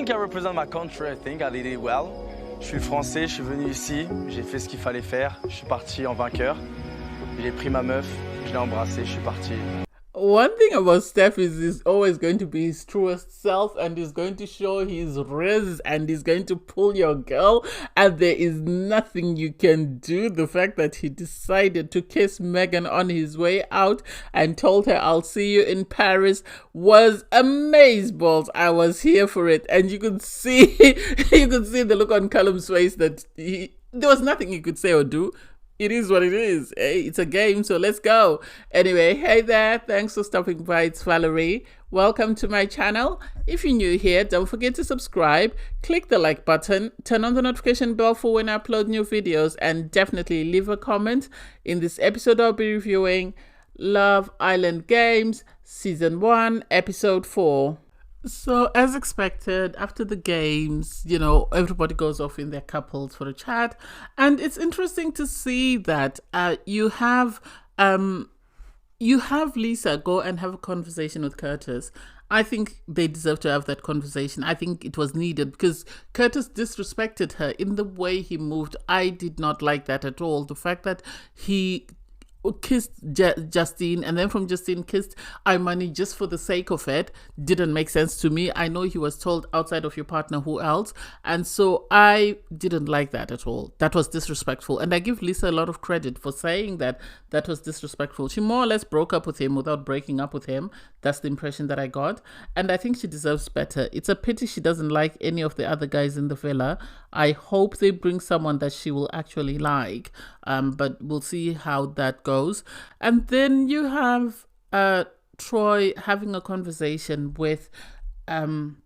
think I represent my country. I think I did it well. Je suis français, je suis venu ici, j'ai fait ce qu'il fallait faire. Je suis parti en vainqueur. J'ai pris ma meuf, je l'ai embrassée, je suis parti. One thing about Steph is he's always going to be his truest self, and he's going to show his riz, and he's going to pull your girl, and there is nothing you can do. The fact that he decided to kiss Megan on his way out and told her, "I'll see you in Paris," was amazeballs. I was here for it, and you could see the look on Callum's face that there was nothing he could say or do. It is what it is. Hey, it's a game, so let's go. Anyway, hey there. Thanks for stopping by. It's Valerie. Welcome to my channel. If you're new here, don't forget to subscribe, click the like button, turn on the notification bell for when I upload new videos, and definitely leave a comment. In this episode, I'll be reviewing Love Island Games, Season 1, Episode 4. So, as expected, after the games, everybody goes off in their couples for a chat. And it's interesting to see that you have Lisa go and have a conversation with Curtis. I think they deserve to have that conversation. I think it was needed because Curtis disrespected her in the way he moved. I did not like that at all. The fact that he kissed Justine and then from Justine kissed Imani just for the sake of it didn't make sense to me. I know he was told outside of your partner who else, and so I didn't like that at all. That was disrespectful, and I give Lisa a lot of credit for saying that was disrespectful. She more or less broke up with him without breaking up with him. That's the impression that I got, and I think she deserves better. It's a pity she doesn't like any of the other guys in the villa. I hope they bring someone that she will actually like, but we'll see how that goes. And then you have Troy having a conversation with and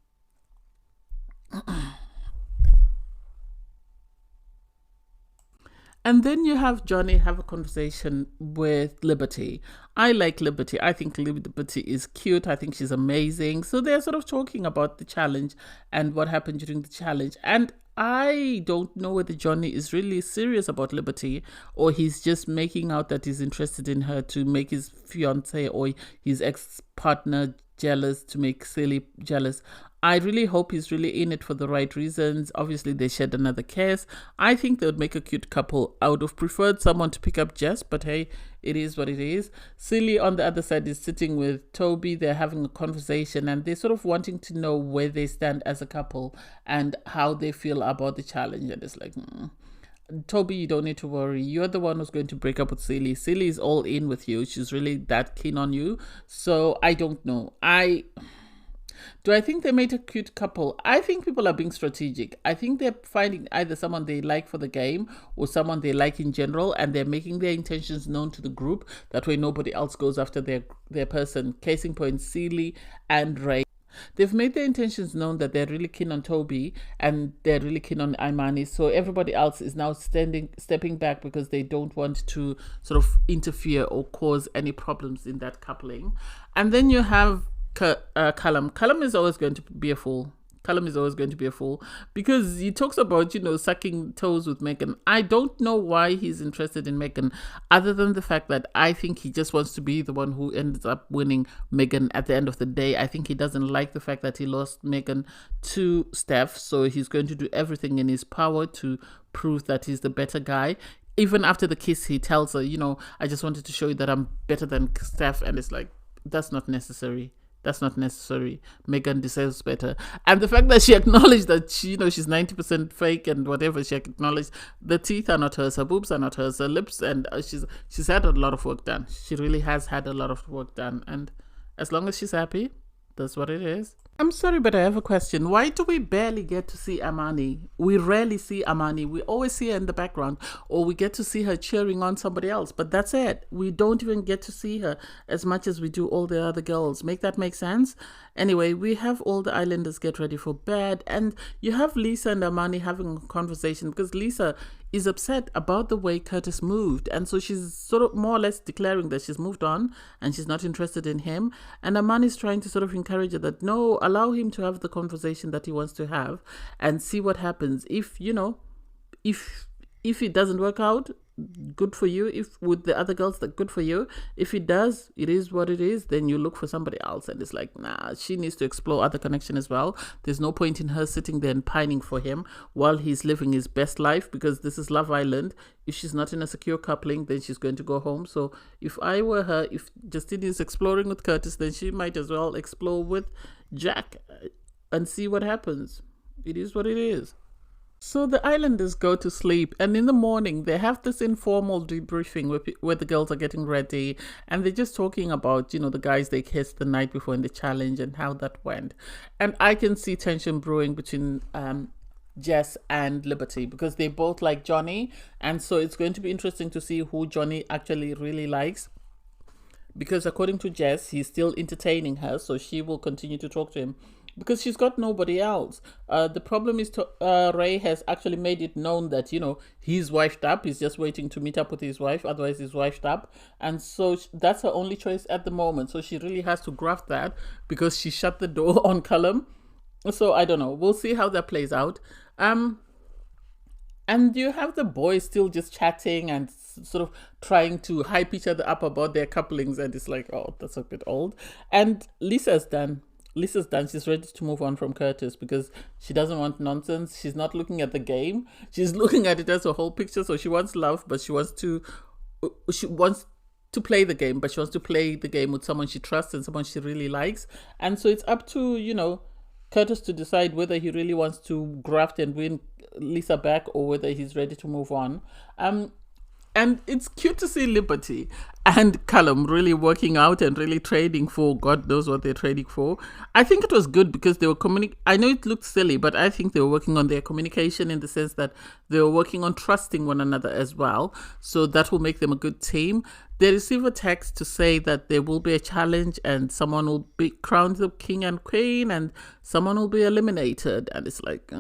then you have Johnny have a conversation with Liberty. I like Liberty. I think Liberty is cute. I think she's amazing. So they're sort of talking about the challenge and what happened during the challenge. And I don't know whether Johnny is really serious about Liberty or he's just making out that he's interested in her to make his fiance or his ex-partner jealous, to make Silly jealous. I really hope he's really in it for the right reasons. Obviously, they shed another kiss. I think they would make a cute couple. I would have preferred someone to pick up Jess, but hey, it is what it is. Silly on the other side is sitting with Toby. They're having a conversation and they're sort of wanting to know where they stand as a couple and how they feel about the challenge. And it's like, Toby, you don't need to worry. You're the one who's going to break up with Silly. Silly is all in with you. She's really that keen on you. So I don't know. Do I think they made a cute couple? I think people are being strategic. I think they're finding either someone they like for the game or someone they like in general, and they're making their intentions known to the group. That way nobody else goes after their person. Case in point, Celie and Ray. They've made their intentions known that they're really keen on Toby and they're really keen on Imani. So everybody else is now stepping back because they don't want to sort of interfere or cause any problems in that coupling. And then you have Callum. Callum is always going to be a fool. Callum is always going to be a fool because he talks about, sucking toes with Megan. I don't know why he's interested in Megan other than the fact that I think he just wants to be the one who ends up winning Megan at the end of the day. I think he doesn't like the fact that he lost Megan to Steph, so he's going to do everything in his power to prove that he's the better guy. Even after the kiss, he tells her, I just wanted to show you that I'm better than Steph, and it's like, that's not necessary. That's not necessary. Megan deserves better. And the fact that she acknowledged that she's 90% fake and whatever, she acknowledged the teeth are not hers, her boobs are not hers, her lips, and she's had a lot of work done. She really has had a lot of work done. And as long as she's happy, that's what it is. I'm sorry, but I have a question. Why do we barely get to see Imani? We rarely see Imani. We always see her in the background, or we get to see her cheering on somebody else, but that's it. We don't even get to see her as much as we do all the other girls. Make that make sense? Anyway, we have all the islanders get ready for bed, and you have Lisa and Imani having a conversation because Lisa is upset about the way Curtis moved, and so she's sort of more or less declaring that she's moved on and she's not interested in him. And Amani's trying to sort of encourage her that no, allow him to have the conversation that he wants to have and see what happens. If if it doesn't work out, good for you. If with the other girls, that good for you. If it does, it is what it is. Then you look for somebody else, and it's like, nah, she needs to explore other connection as well. There's no point in her sitting there and pining for him while he's living his best life, because this is Love Island. If she's not in a secure coupling, then she's going to go home. So if I were her, if Justine is exploring with Curtis, then she might as well explore with Jack and see what happens. It is what it is. So the islanders go to sleep, and in the morning they have this informal debriefing where the girls are getting ready, and they're just talking about, the guys they kissed the night before in the challenge and how that went. And I can see tension brewing between Jess and Liberty, because they both like Johnny, and so it's going to be interesting to see who Johnny actually really likes. Because according to Jess, he's still entertaining her, so she will continue to talk to him, because she's got nobody else. The problem is Ray has actually made it known that, he's wifed up. He's just waiting to meet up with his wife. Otherwise, he's wifed up. And so that's her only choice at the moment. So she really has to grasp that, because she shut the door on Callum. So I don't know. We'll see how that plays out. And you have the boys still just chatting and sort of trying to hype each other up about their couplings. And it's like, oh, that's a bit old. And Lisa's done. She's ready to move on from Curtis, because she doesn't want nonsense. She's not looking at the game. She's looking at it as a whole picture. So she wants love, but she wants to play the game, but she wants to play the game with someone she trusts and someone she really likes. And so it's up to, Curtis to decide whether he really wants to graft and win Lisa back, or whether he's ready to move on. And it's cute to see Liberty and Callum really working out and really trading for God knows what they're trading for. I think it was good because they were I know it looked silly, but I think they were working on their communication, in the sense that they were working on trusting one another as well. So that will make them a good team. They receive a text to say that there will be a challenge and someone will be crowned the king and queen and someone will be eliminated. And it's like,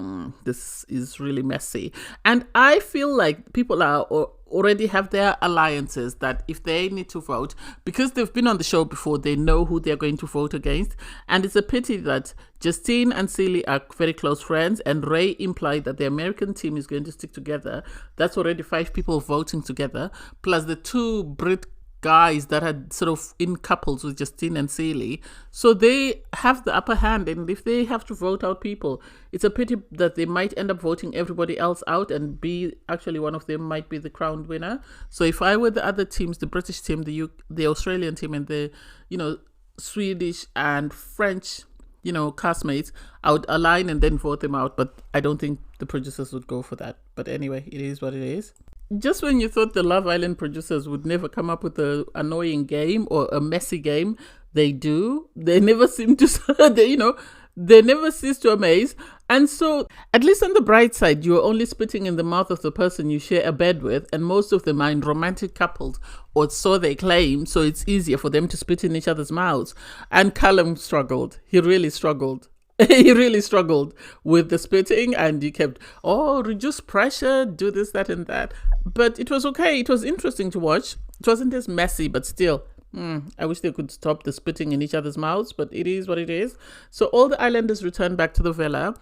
this is really messy. And I feel like people are already have their alliances, that if they need to vote, because they've been on the show before, they know who they're going to vote against. And it's a pity that Justine and Celie are very close friends, and Ray implied that the American team is going to stick together. That's already 5 people voting together, plus the 2 Brit guys that had sort of in couples with Justine and Celie. So they have the upper hand, and if they have to vote out people, it's a pity that they might end up voting everybody else out, and actually one of them might be the crowned winner. So if I were the other teams, the British team, the Australian team, and the Swedish and French castmates, I would align and then vote them out. But I don't think the producers would go for that. But anyway, it is what it is. Just when you thought the Love Island producers would never come up with an annoying game or a messy game, they do. They never seem to, they never cease to amaze. And so, at least on the bright side, you're only spitting in the mouth of the person you share a bed with, and most of them are in romantic couples, or so they claim, so it's easier for them to spit in each other's mouths. And Callum struggled. He really struggled. He really struggled with the spitting, and he kept, reduce pressure, do this, that, and that. But it was okay. It was interesting to watch. It wasn't as messy, but still, I wish they could stop the spitting in each other's mouths, but it is what it is. So all the islanders return back to the villa.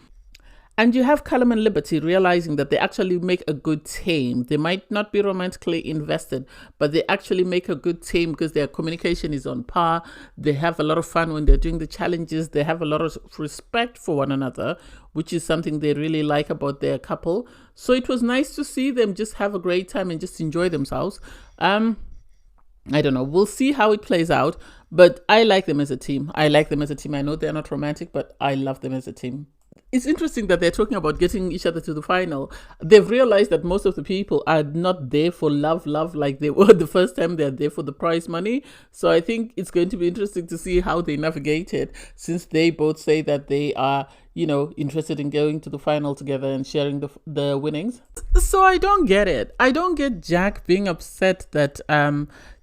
And you have Callum and Liberty realizing that they actually make a good team. They might not be romantically invested, but they actually make a good team because their communication is on par. They have a lot of fun when they're doing the challenges. They have a lot of respect for one another, which is something they really like about their couple. So it was nice to see them just have a great time and just enjoy themselves. I don't know. We'll see how it plays out. But I like them as a team. I know they're not romantic, but I love them as a team. It's interesting that they're talking about getting each other to the final. They've realized that most of the people are not there for love like they were the first time. They're there for the prize money. So I think it's going to be interesting to see how they navigate it, since they both say that they are, interested in going to the final together and sharing the winnings. So I don't get it. I don't get Jack being upset that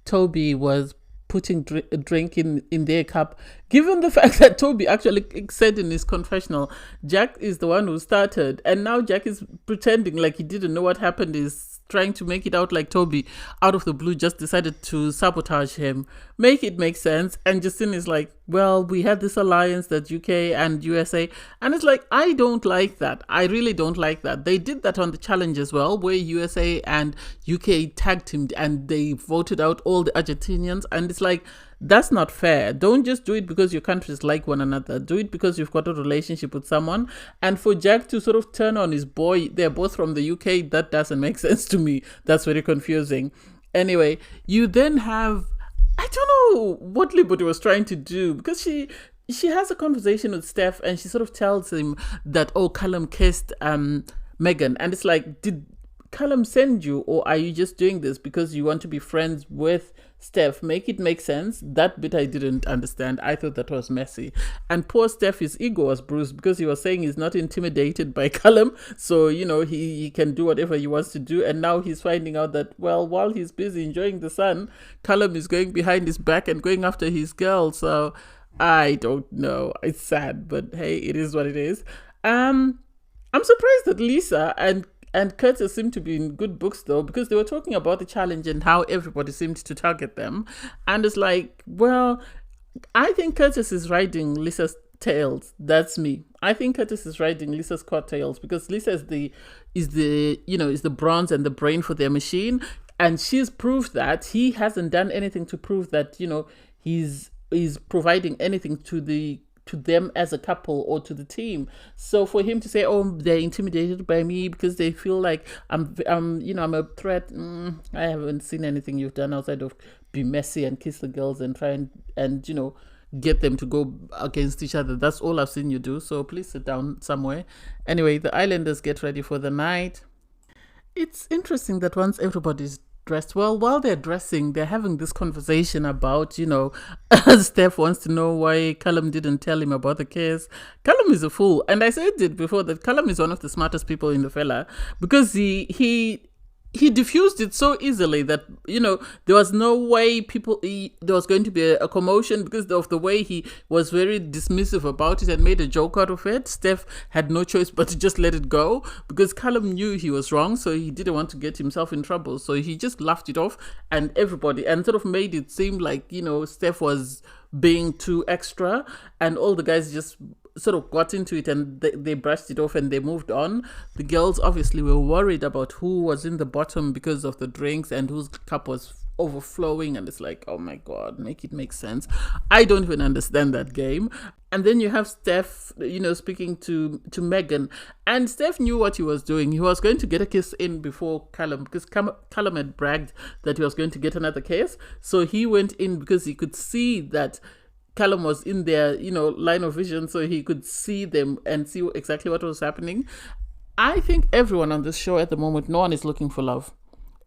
Toby was putting a drink in their cup, given the fact that Toby actually said in his confessional, Jack is the one who started, and now Jack is pretending like he didn't know what happened is trying to make it out like Toby, out of the blue, just decided to sabotage him. Make it make sense. And Justine is like, well, we had this alliance that UK and USA. And it's like, I don't like that. I really don't like that. They did that on the challenge as well, where USA and UK tag teamed and they voted out all the Argentinians. And it's like, that's not fair. Don't just do it because your countries like one another. Do it because you've got a relationship with someone. And for Jack to sort of turn on his boy, they're both from the UK, that doesn't make sense to me. That's very confusing. Anyway, you then have, I don't know what Liberty was trying to do, because she has a conversation with Steph and she sort of tells him that, oh, Callum kissed Megan. And it's like, did Callum send you, or are you just doing this because you want to be friends with Steph? Make it make sense. That bit I didn't understand. I thought that was messy. And poor Steph, his ego was bruised because he was saying he's not intimidated by Callum. So, you know, he can do whatever he wants to do. And now he's finding out that, well, while he's busy enjoying the sun, Callum is going behind his back and going after his girl. So I don't know. It's sad, but hey, it is what it is. I'm surprised that Lisa and Curtis seemed to be in good books, though, because they were talking about the challenge and how everybody seemed to target them. And it's like, well, I think Curtis is riding Lisa's tails. That's me. I think Curtis is riding Lisa's coattails, because Lisa is the bronze and the brain for their machine. And she's proved that he hasn't done anything to prove that, you know, he's providing anything to them as a couple or to the team. So for him to say, oh, they're intimidated by me because they feel like I'm a threat. I haven't seen anything you've done outside of be messy and kiss the girls and try and you know, get them to go against each other. That's all I've seen you do. So please sit down somewhere. Anyway, the Islanders get ready for the night. It's interesting that once everybody's dressed, well, while they're dressing, they're having this conversation about, you know, Steph wants to know why Callum didn't tell him about the kiss. Callum is a fool. And I said it before that Callum is one of the smartest people in the fella, because he diffused it so easily that, you know, there was no way there was going to be a commotion because of the way he was very dismissive about it and made a joke out of it. Steph had no choice but to just let it go because Callum knew he was wrong, so he didn't want to get himself in trouble. So he just laughed it off and sort of made it seem like, you know, Steph was being too extra, and all the guys just sort of got into it and they brushed it off and they moved on. The girls obviously were worried about who was in the bottom because of the drinks and whose cup was overflowing, and it's like, oh my god, make it make sense. I don't even understand that game. And then you have Steph, you know, speaking to Megan, and Steph knew what he was doing. He was going to get a kiss in before Callum, because Callum had bragged that he was going to get another kiss. So he went in because he could see that Callum was in their, you know, line of vision, so he could see them and see exactly what was happening. I think everyone on this show at the moment, no one is looking for love.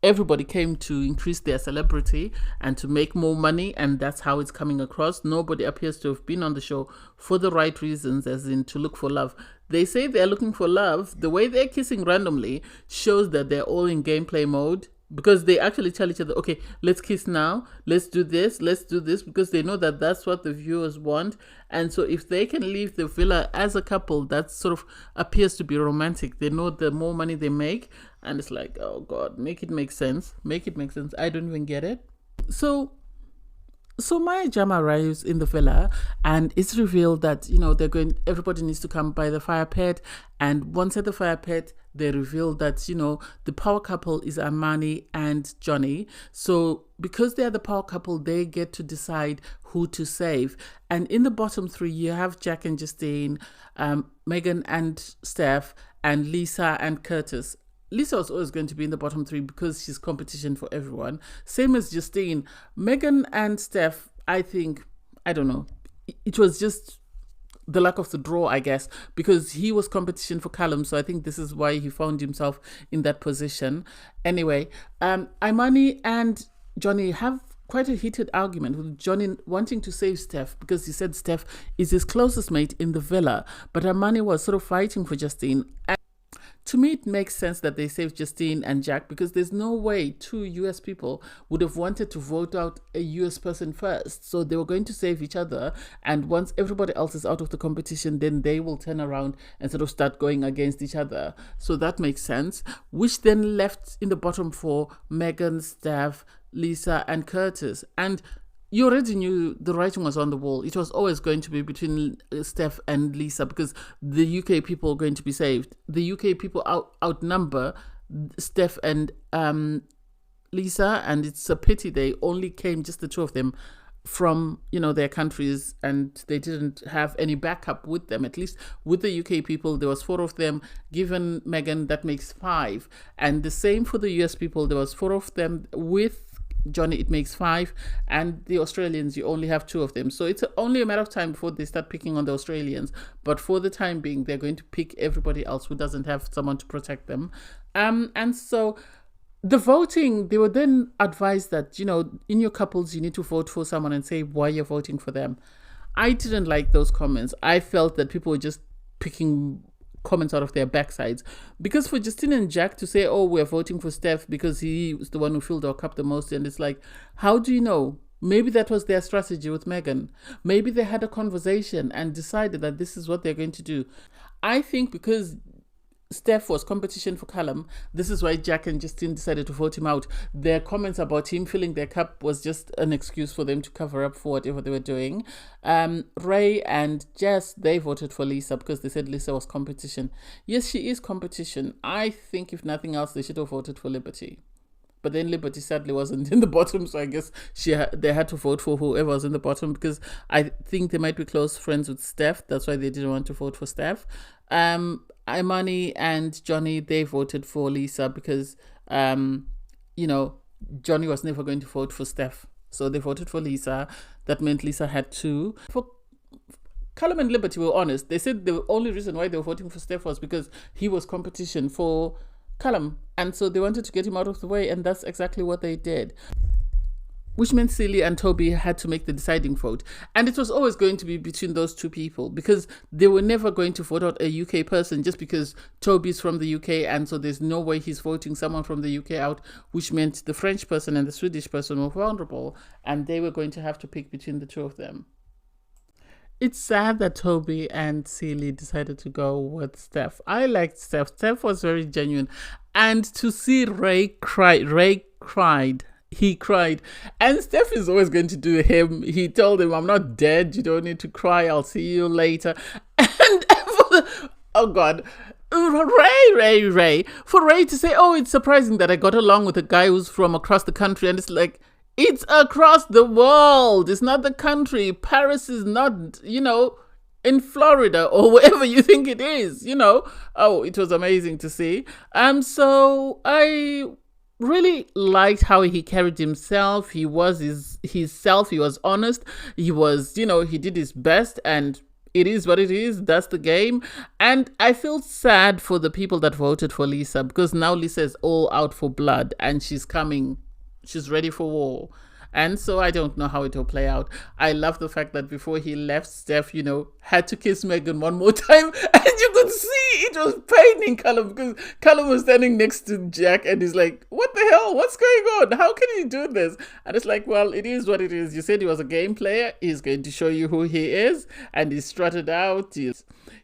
Everybody came to increase their celebrity and to make more money, and that's how it's coming across. Nobody appears to have been on the show for the right reasons, as in to look for love. They say they're looking for love. The way they're kissing randomly shows that they're all in gameplay mode, because they actually tell each other, okay, let's kiss now, let's do this, because they know that that's what the viewers want. And so if they can leave the villa as a couple, that sort of appears to be romantic. They know the more money they make, and it's like, oh god, make it make sense. I don't even get it. So Maya Jama arrives in the villa, and it's revealed that, you know, everybody needs to come by the fire pit. And once at the fire pit, they reveal that, you know, the power couple is Amani and Johnny. So because they're the power couple, they get to decide who to save. And in the bottom three, you have Jack and Justine, Megan and Steph, and Lisa and Curtis. Lisa was always going to be in the bottom three because she's competition for everyone. Same as Justine. Megan and Steph, I think, I don't know. It was just the luck of the draw, I guess, because he was competition for Callum. So I think this is why he found himself in that position. Anyway, Imani and Johnny have quite a heated argument, with Johnny wanting to save Steph because he said Steph is his closest mate in the villa. But Imani was sort of fighting for Justine. To me, it makes sense that they saved Justine and Jack, because there's no way two US people would have wanted to vote out a US person first. So they were going to save each other. And once everybody else is out of the competition, then they will turn around and sort of start going against each other. So that makes sense. Which then left in the bottom four Megan, Steph, Lisa, and Curtis. And you already knew the writing was on the wall. It was always going to be between Steph and Lisa, because the UK people are going to be saved. The UK people outnumber Steph and Lisa, and it's a pity they only came, just the two of them, from their countries, and they didn't have any backup with them. At least with the UK people, there was 4 of them. Given Megan, that makes 5, and the same for the US people. There was 4 of them. With Johnny, it makes 5, and the Australians, you only have 2 of them. So it's only a matter of time before they start picking on the Australians. But for the time being, they're going to pick everybody else who doesn't have someone to protect them. And so the voting, they were then advised that, in your couples, you need to vote for someone and say why you're voting for them. I didn't like those comments. I felt that people were just picking comments out of their backsides, because for Justine and Jack to say, oh, we're voting for Steph because he was the one who filled our cup the most, and it's like, how do you know? Maybe that was their strategy with Megan. Maybe they had a conversation and decided that this is what they're going to do. I think because Steph was competition for Callum, this is why Jack and Justine decided to vote him out. Their comments about him filling their cup was just an excuse for them to cover up for whatever they were doing. Ray and Jess, they voted for Lisa because they said Lisa was competition. Yes, she is competition. I think if nothing else, they should have voted for Liberty. But then Liberty sadly wasn't in the bottom, so I guess they had to vote for whoever was in the bottom, because I think they might be close friends with Steph. That's why they didn't want to vote for Steph. Imani and Johnny, they voted for Lisa because, Johnny was never going to vote for Steph. So they voted for Lisa. That meant Lisa had 2. For Callum and Liberty were honest. They said the only reason why they were voting for Steph was because he was competition for Callum. And so they wanted to get him out of the way, and that's exactly what they did. Which meant Celie and Toby had to make the deciding vote. And it was always going to be between those 2 people, because they were never going to vote out a UK person just because Toby's from the UK, and so there's no way he's voting someone from the UK out, which meant the French person and the Swedish person were vulnerable, and they were going to have to pick between the 2 of them. It's sad that Toby and Celie decided to go with Steph. I liked Steph. Steph was very genuine. And to see Ray cried. He cried. And Steph is always going to do him. He told him, I'm not dead. You don't need to cry. I'll see you later. And oh God. Ray. For Ray to say, oh, it's surprising that I got along with a guy who's from across the country. And it's like, it's across the world. It's not the country. Paris is not, in Florida or wherever you think it is, Oh, it was amazing to see. So I really liked how he carried himself. He was his self. He was honest. He was, he did his best, and it is what it is. That's the game. And I feel sad for the people that voted for Lisa, because now Lisa is all out for blood, and she's coming. She's ready for war. And so I don't know how it will play out. I love the fact that before he left, Steph, had to kiss Megan one more time. And you could see it was paining Callum, because Callum was standing next to Jack and he's like, what the hell? What's going on? How can you do this? And it's like, well, it is what it is. You said he was a game player. He's going to show you who he is. And he strutted out.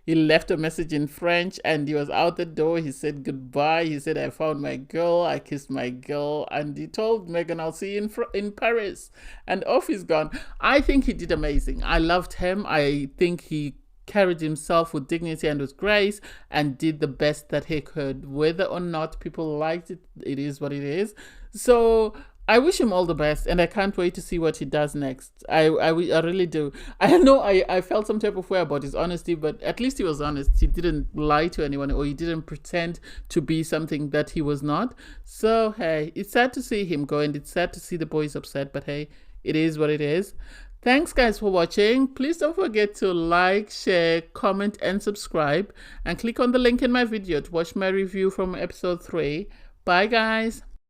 He left a message in French and he was out the door. He said goodbye. He said, I found my girl. I kissed my girl. And he told Megan, I'll see you in Paris. And off he's gone. I think he did amazing. I loved him. I think he carried himself with dignity and with grace and did the best that he could. Whether or not people liked it, it is what it is. So I wish him all the best, and I can't wait to see what he does next. I really do. I know I felt some type of way about his honesty, but at least he was honest. He didn't lie to anyone, or he didn't pretend to be something that he was not. So, hey, it's sad to see him go, and it's sad to see the boys upset, but hey, it is what it is. Thanks, guys, for watching. Please don't forget to like, share, comment, and subscribe. And click on the link in my video to watch my review from episode 3. Bye, guys.